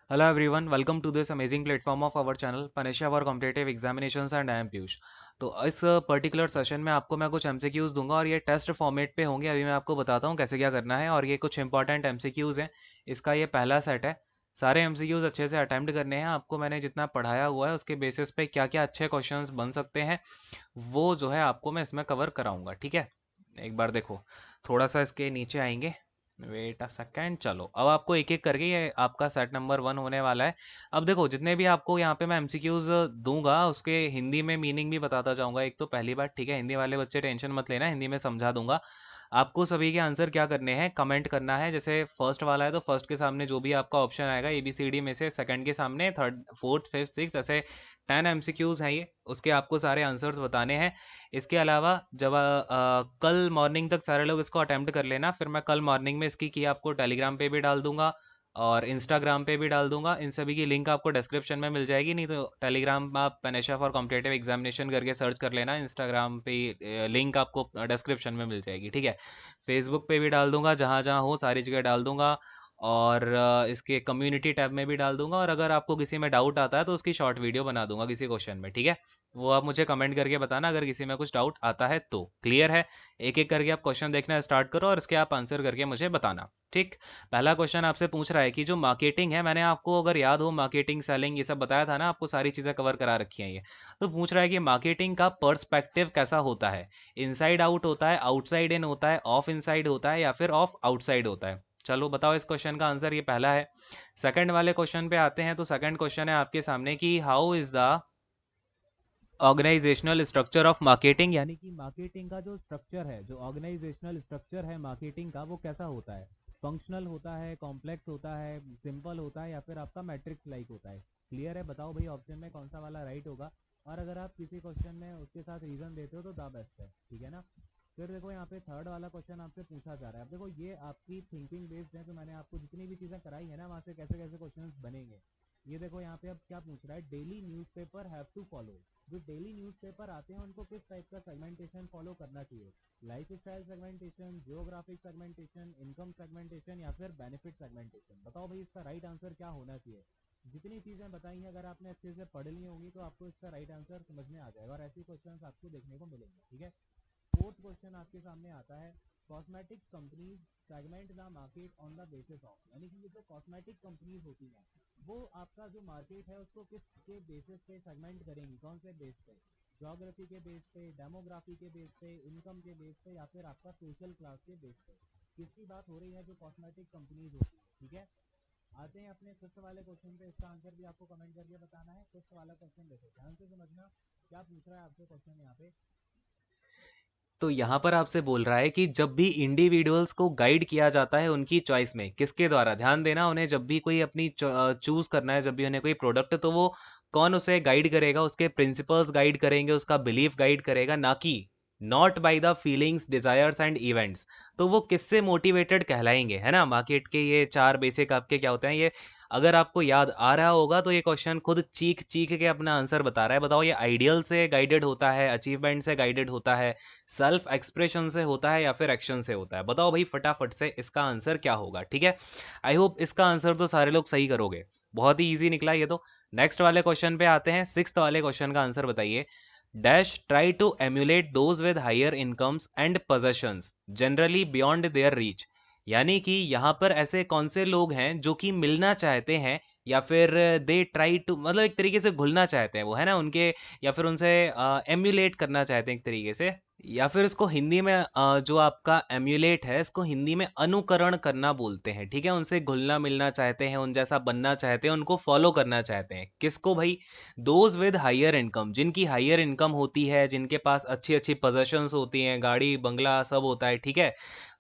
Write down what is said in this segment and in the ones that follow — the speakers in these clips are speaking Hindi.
Hello everyone, welcome to this amazing platform of our channel Panisha for Competitive Examinations and I am Piyush. तो इस पर्टिकुलर सेशन में आपको मैं कुछ एमसीक्यूज दूंगा और ये टेस्ट फॉर्मेट पे होंगे। अभी मैं आपको बताता हूँ कैसे क्या करना है और ये कुछ इंपॉर्टेंट एमसीक्यूज हैं। इसका ये पहला सेट है। सारे एमसीक्यूज अच्छे से अटेम्प्ट करने हैं आपको। मैंने जितना पढ़ाया हुआ है उसके बेसिस पे क्या क्या अच्छे क्वेश्चंस बन सकते हैं वो जो है आपको मैं इसमें कवर कराऊंगा। ठीक है, एक बार देखो, थोड़ा सा इसके नीचे आएंगे। Wait a second. चलो अब आपको एक एक करके ये आपका सेट नंबर 1 होने वाला है। अब देखो, जितने भी आपको यहाँ पे मैं एमसीक्यूज दूंगा उसके हिंदी में मीनिंग भी बताता जाऊंगा। एक तो पहली बात, ठीक है, हिंदी वाले बच्चे टेंशन मत लेना, हिंदी में समझा दूंगा। आपको सभी के आंसर क्या करने हैं, कमेंट करना है। जैसे फर्स्ट वाला है तो फर्स्ट के सामने जो भी आपका ऑप्शन आएगा ABCD में से, सेकंड के सामने थर्ड फोर्थ फिफ्थ सिक्स, ऐसे 10 एमसीक्यूज हैं ये, उसके आपको सारे आंसर्स बताने हैं। इसके अलावा जब कल मॉर्निंग तक सारे लोग इसको अटेम्प्ट कर लेना, फिर मैं कल मॉर्निंग में इसकी की आपको टेलीग्राम पे भी डाल दूंगा और इंस्टाग्राम पे भी डाल दूंगा। इन सभी की लिंक आपको डिस्क्रिप्शन में मिल जाएगी, नहीं तो टेलीग्राम आप पनेशा फॉर कॉम्पिटेटिव एग्जामिनेशन करके सर्च कर लेना। इंस्टाग्राम पे लिंक आपको डिस्क्रिप्शन में मिल जाएगी। ठीक है, फेसबुक पे भी डाल दूंगा, जहाँ जहाँ हो सारी जगह डाल दूंगा और इसके कम्युनिटी टैब में भी डाल दूंगा। और अगर आपको किसी में डाउट आता है तो उसकी शॉर्ट वीडियो बना दूंगा किसी क्वेश्चन में। ठीक है, वो आप मुझे कमेंट करके बताना अगर किसी में कुछ डाउट आता है तो। क्लियर है? एक एक करके आप क्वेश्चन देखना स्टार्ट करो और इसके आप आंसर करके मुझे बताना। ठीक, पहला क्वेश्चन आपसे पूछ रहा है कि जो मार्केटिंग है, मैंने आपको अगर याद हो मार्केटिंग सेलिंग ये सब बताया था ना, आपको सारी चीज़ें कवर करा रखी हैं ये। तो पूछ रहा है कि मार्केटिंग का पर्सपेक्टिव कैसा होता है, इनसाइड आउट होता है, आउटसाइड इन होता है, ऑफ इनसाइड होता है या फिर ऑफ आउटसाइड होता है। चलो बताओ इस क्वेश्चन का आंसर, ये पहला है। सेकंड वाले क्वेश्चन पे आते हैं। तो सेकंड क्वेश्चन है आपके सामने कि how is the organisational structure of marketing, यानी कि मार्केटिंग का जो स्ट्रक्चर है, जो ऑर्गेनाइजेशनल स्ट्रक्चर है मार्केटिंग का, वो कैसा होता है। फंक्शनल होता है, कॉम्प्लेक्स होता है, सिंपल होता है या फिर आपका मैट्रिक्स लाइक होता है। क्लियर है? बताओ भाई ऑप्शन में कौन सा वाला राइट होगा। और अगर आप किसी क्वेश्चन में उसके साथ रीजन देते हो तो द बेस्ट है। ठीक है ना? फिर देखो यहाँ पे थर्ड वाला क्वेश्चन आपसे पूछा जा रहा है। अब देखो ये आपकी थिंकिंग बेस्ड है, तो मैंने आपको जितनी भी चीज़ें कराई है ना वहाँ से कैसे कैसे क्वेश्चंस बनेंगे। ये देखो यहाँ पे अब क्या पूछ रहा है, daily newspaper have to follow. जो डेली न्यूज़पेपर आते हैं उनको किस टाइप का सेगमेंटेशन फॉलो करना चाहिए। Life style segmentation, geographic segmentation, income segmentation या फिर बेनिफिट सेगमेंटेशन। बताओ भाई इसका राइट आंसर क्या होना चाहिए। जितनी चीज़ें बताई हैं अगर आपने अच्छे से पढ़ ली होंगी तो आपको इसका राइट आंसर समझ में आ जाएगा और ऐसे क्वेश्चन आपको देखने को मिलेंगे। ठीक है, फोर्थ क्वेश्चन आपके सामने आता है, cosmetic companies segment the market on the basis of. यानी कि ये जो कॉस्मेटिक कंपनीज होती हैं वो आपका जो मार्केट है उसको किस के बेसिस पे सेगमेंट करेंगी, कौन से बेस पे। ज्योग्राफी के बेस पे, डेमोग्राफी के बेस पे, इनकम के बेस पे या फिर आपका सोशल क्लास के बेस पे। किसकी बात हो रही है, जो कॉस्मेटिक कंपनीज होती है। ठीक है, आते हैं अपने फिफ्थ वाले क्वेश्चन पे। इसका आंसर भी आपको कमेंट करके बताना है। फिफ्थ वाला क्वेश्चन देखो ध्यान से समझना, क्या पूछ रहा है आपसे क्वेश्चन यहाँ पे। तो यहाँ पर आपसे बोल रहा है कि जब भी इंडिविजुअल्स को गाइड किया जाता है उनकी चॉइस में, किसके द्वारा, ध्यान देना, उन्हें जब भी कोई अपनी चूज करना है, जब भी उन्हें कोई प्रोडक्ट, तो वो कौन उसे गाइड करेगा, उसके प्रिंसिपल्स गाइड करेंगे, उसका बिलीफ गाइड करेगा, ना कि not by the feelings, desires and events. तो वो किससे मोटिवेटेड कहलाएंगे, है ना। मार्केट के ये चार बेसिक आपके क्या होते हैं, ये अगर आपको याद आ रहा होगा तो ये क्वेश्चन खुद चीख चीख के अपना आंसर बता रहा है। बताओ ये आइडियल से गाइडेड होता है, अचीवमेंट से गाइडेड होता है, सेल्फ एक्सप्रेशन से होता है या फिर एक्शन से होता है। बताओ भाई फटाफट से इसका आंसर क्या होगा। ठीक है, आई होप इसका आंसर तो सारे लोग सही करोगे, बहुत ही इजी निकला ये तो। नेक्स्ट वाले क्वेश्चन पे आते हैं। सिक्स्थ वाले क्वेश्चन का आंसर बताइए। Dash try to emulate those with higher incomes and possessions generally beyond their reach. यानी कि यहाँ पर ऐसे कौन से लोग हैं जो कि मिलना चाहते हैं या फिर दे ट्राई टू, मतलब एक तरीके से घुलना चाहते हैं वो, है ना, उनके, या फिर उनसे एम्यूलेट करना चाहते हैं एक तरीके से, या फिर इसको हिंदी में जो आपका एम्यूलेट है इसको हिंदी में अनुकरण करना बोलते हैं। ठीक है, उनसे घुलना मिलना चाहते हैं, उन जैसा बनना चाहते हैं, उनको फॉलो करना चाहते हैं। किसको भाई? दोज विद हायर इनकम, जिनकी हायर इनकम होती है, जिनके पास अच्छी अच्छी पोजेशंस होती हैं, गाड़ी बंगला सब होता है। ठीक है,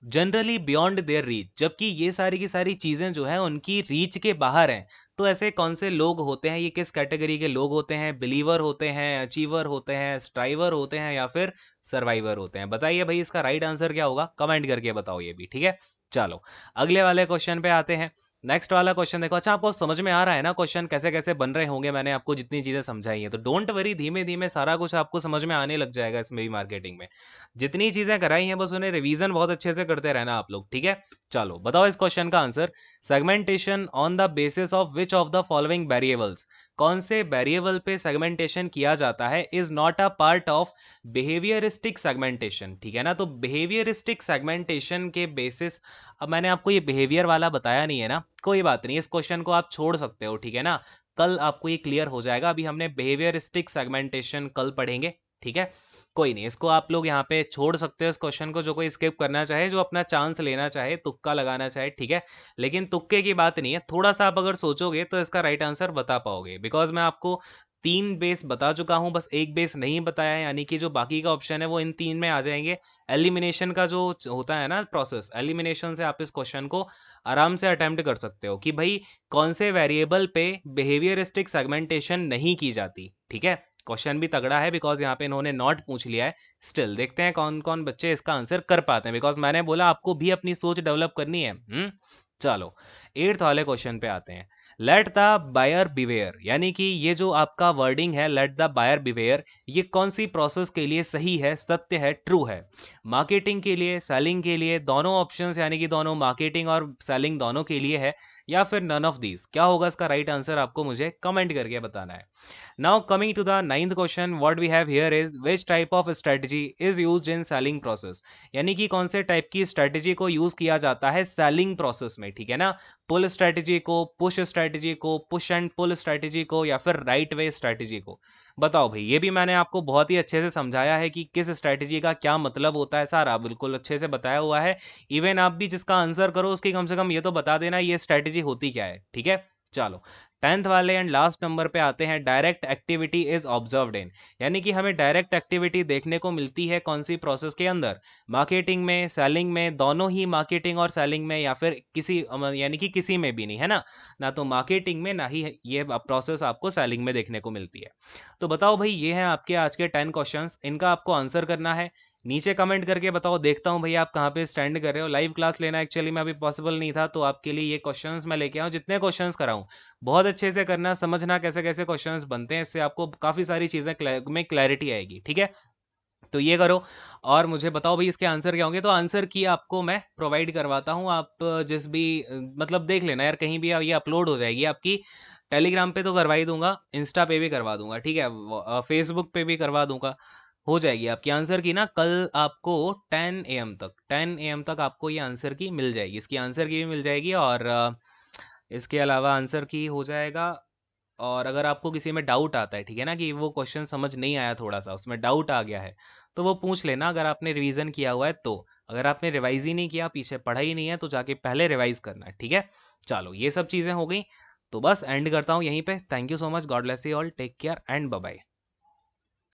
जनरली बियॉन्ड देयर रीच, जबकि ये सारी की सारी चीज़ें जो हैं उनकी रीच के बाहर हैं। तो ऐसे कौन से लोग होते हैं, ये किस कैटेगरी के लोग होते हैं? बिलीवर होते हैं, अचीवर होते हैं, स्ट्राइवर होते हैं या फिर सर्वाइवर होते हैं। बताइए भाई इसका राइट आंसर क्या होगा, कमेंट करके बताओ ये भी। ठीक है, चलो अगले वाले क्वेश्चन पे आते हैं। नेक्स्ट वाला क्वेश्चन देखो। अच्छा, आपको समझ में आ रहा है ना क्वेश्चन कैसे कैसे बन रहे होंगे? मैंने आपको जितनी चीजें समझाई हैं, तो डोंट वरी, धीमे धीमे सारा कुछ आपको समझ में आने लग जाएगा इसमें भी, मार्केटिंग में जितनी चीजें कराई हैं बस उन्हें रिवीजन बहुत अच्छे से करते रहना आप लोग, ठीक है? चलो बताओ इस क्वेश्चन का answer. Segmentation on the basis of which of the following variables, कौन से वेरिएबल पे सेगमेंटेशन किया जाता है, is not a part of behaviouristic segmentation, ठीक है ना? तो बिहेवियरिस्टिक सेगमेंटेशन के बेसिस, अब मैंने आपको ये बिहेवियर वाला बताया नहीं है ना, कोई बात नहीं, इस क्वेश्चन को आप छोड़ सकते हो, ठीक है ना? कल आपको ये क्लियर हो जाएगा, अभी हमने बिहेवियरिस्टिक सेगमेंटेशन कल पढ़ेंगे, ठीक है? कोई नहीं, इसको आप लोग यहाँ पे छोड़ सकते हो इस क्वेश्चन को, जो कोई स्किप करना चाहे, जो अपना चांस लेना चाहे, तुक्का लगाना चाहे, ठीक है? लेकिन तुक्के की बात नहीं है, थोड़ा सा आप अगर सोचोगे तो इसका राइट आंसर बता पाओगे, बिकॉज मैं आपको 3 बेस बता चुका हूँ, बस एक बेस नहीं बताया है, यानी कि जो बाकी का ऑप्शन है वो इन 3 में आ जाएंगे। एलिमिनेशन का जो होता है ना प्रोसेस, एलिमिनेशन से आप इस क्वेश्चन को आराम से अटेम्प्ट कर सकते हो कि भाई कौन से वेरिएबल पे बिहेवियरिस्टिक सेगमेंटेशन नहीं की जाती, ठीक है? क्वेश्चन भी तगड़ा है, बिकॉज यहाँ पे इन्होंने नॉट पूछ लिया है। स्टिल देखते हैं कौन कौन बच्चे इसका आंसर कर पाते हैं, बिकॉज मैंने बोला आपको भी अपनी सोच डेवलप करनी है। चलो 8th वाले क्वेश्चन पे आते हैं। लेट द बायर बिवेयर, यानी कि ये जो आपका वर्डिंग है लेट द बायर बिवेयर, ये कौन सी प्रोसेस के लिए सही है, सत्य है, ट्रू है? मार्केटिंग के लिए, सेलिंग के लिए, दोनों ऑप्शंस, यानी कि दोनों मार्केटिंग और सेलिंग दोनों के लिए है, या फिर नन ऑफ दीज? क्या होगा इसका राइट आंसर, आपको मुझे कमेंट करके बताना है। Now coming to the 9th question, what we have here is which type of strategy is used in selling process, यानी कि कौन से टाइप की स्ट्रेटजी को यूज किया जाता है सेलिंग प्रोसेस में, ठीक है ना? पुल स्ट्रेटजी को, पुश स्ट्रेटजी को, पुश एंड पुल स्ट्रेटजी को, या फिर राइट वे स्ट्रेटजी को? बताओ भाई, ये भी मैंने आपको बहुत ही अच्छे से समझाया है कि किस स्ट्रेटजी का क्या मतलब होता है, सारा बिल्कुल अच्छे से बताया हुआ है। इवन आप भी जिसका आंसर करो उसकी कम से कम ये तो बता देना ये स्ट्रेटजी होती क्या है, ठीक है? चलो 10th वाले एंड लास्ट नंबर पे आते हैं। Direct activity is observed in, यानी कि हमें डायरेक्ट एक्टिविटी देखने को मिलती है कौन सी प्रोसेस के अंदर? मार्केटिंग में, सेलिंग में, दोनों ही मार्केटिंग और सेलिंग में, या फिर किसी यानी कि किसी में भी नहीं, है ना? ना तो मार्केटिंग में, ना ही ये प्रोसेस आपको सेलिंग में देखने को मिलती है। तो बताओ भाई, ये हैं आपके आज के 10 क्वेश्चंस, इनका आपको आंसर करना है। नीचे कमेंट करके बताओ, देखता हूँ भैया आप कहाँ पे स्टैंड कर रहे हो। लाइव क्लास लेना एक्चुअली में अभी पॉसिबल नहीं था, तो आपके लिए ये क्वेश्चंस मैं लेके आऊँ, जितने क्वेश्चंस कराऊँ बहुत अच्छे से करना, समझना कैसे कैसे क्वेश्चंस बनते हैं, इससे आपको काफ़ी सारी चीज़ें में क्लैरिटी आएगी, ठीक है? तो ये करो और मुझे बताओ भाई इसके आंसर क्या होंगे। तो आंसर की आपको मैं प्रोवाइड करवाता हूँ, आप जिस भी मतलब देख लेना यार, कहीं भी ये अपलोड हो जाएगी आपकी। टेलीग्राम पे तो करवा ही दूंगा, इंस्टा पे भी करवा दूंगा, ठीक है? फेसबुक पे भी करवा दूंगा, हो जाएगी आपकी आंसर की ना। कल आपको 10 AM तक, 10 AM तक आपको ये आंसर की मिल जाएगी, इसकी आंसर की भी मिल जाएगी, और इसके अलावा आंसर की हो जाएगा। और अगर आपको किसी में डाउट आता है, ठीक है ना, कि वो क्वेश्चन समझ नहीं आया, थोड़ा सा उसमें डाउट आ गया है, तो वो पूछ लेना, अगर आपने रिवीजन किया हुआ है तो। अगर आपने रिवाइज ही नहीं किया, पीछे पढ़ा ही नहीं है, तो जाके पहले रिवाइज करना है, ठीक है? चलो ये सब चीज़ें हो गई, तो बस एंड करता हूँ यहीं पे। Thank you so much, God bless you all, take care and bye bye.